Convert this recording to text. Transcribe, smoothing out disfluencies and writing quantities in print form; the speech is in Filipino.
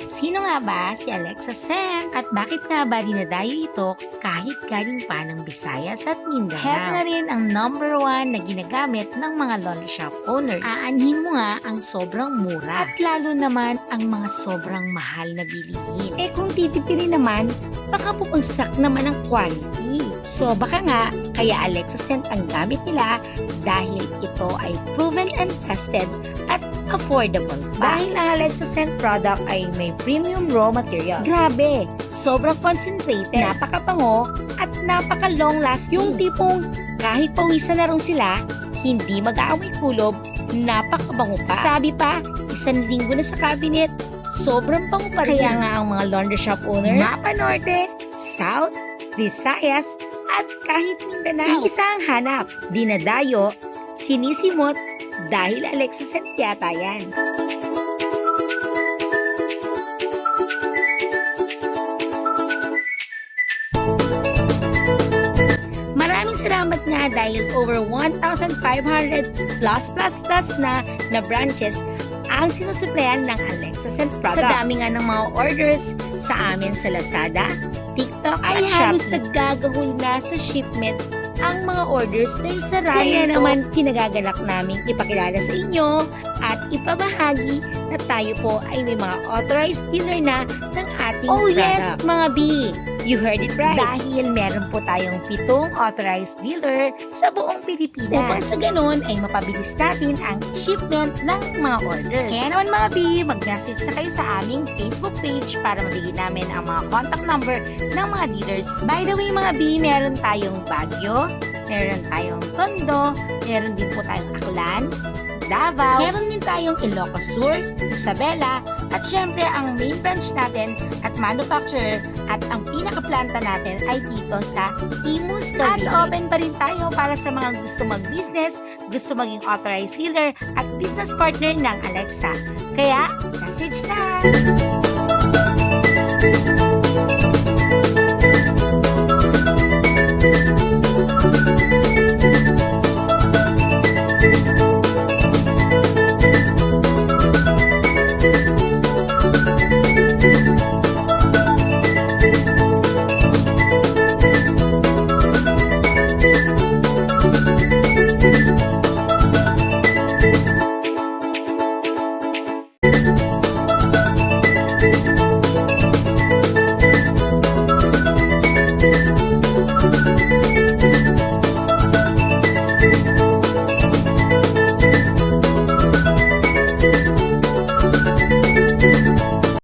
Sino nga ba si Alexa Sen? At bakit nga ba dinadayo ito kahit galing pa ng Visayas at Mindanao? Heto na rin ang number 1 na ginagamit ng mga laundry shop owners. Aanhin mo nga ang sobrang mura at lalo naman ang mga sobrang mahal na bilihin. Kung titipirin naman, baka pupagsak naman ang quality. So baka nga, kaya Alexa Scent ang gamit nila dahil ito ay proven and tested at affordable pa. Dahil ang Alexa Scent product ay may premium raw materials. Grabe! Sobrang concentrated, napakapango, at napaka-long lasting. Yung tipong kahit pawisan na rin sila, hindi mag-aaway kulob, napakabango pa. Sabi pa, 1 linggo na sa cabinet, sobrang bango pa rin. Kaya nga ang mga laundry shop owner, Mapa Norte, South, Visayas, at kahit Mindanao, isa ang hanap, dinadayo, sinisimot, dahil Alexa Scent yata yan. Maraming salamat nga dahil over 1,500 plus na branches ang sinusuplayan ng Alexa Scent product. Sa dami nga ng mga orders sa amin sa Lazada, TikTok at Shopee, halos naggagahol na sa shipment ang mga orders dahil sarado. Kaya naman kinagagalak namin ipakilala sa inyo at ipabahagi na tayo po ay may mga authorized dealer na ng ating product. Yes, mga B! You heard it right. Dahil meron po tayong 7 authorized dealer sa buong Pilipinas. Upang sa ganun ay mapabilis natin ang shipment ng mga orders. Kaya naman mga B, mag-message na kayo sa aming Facebook page para mabigyan namin ang mga contact number ng mga dealers. By the way mga B, meron tayong Baguio, meron tayong Tondo, meron din po tayong Aklan, Davao, meron din tayong Ilocos Sur, Isabela, at syempre ang main branch natin at manufacturer at ang pinaka-planta natin ay dito sa Imus, Cavite. At open pa rin tayo para sa mga gusto mag-business, gusto maging authorized dealer at business partner ng Alexa. Kaya, message na!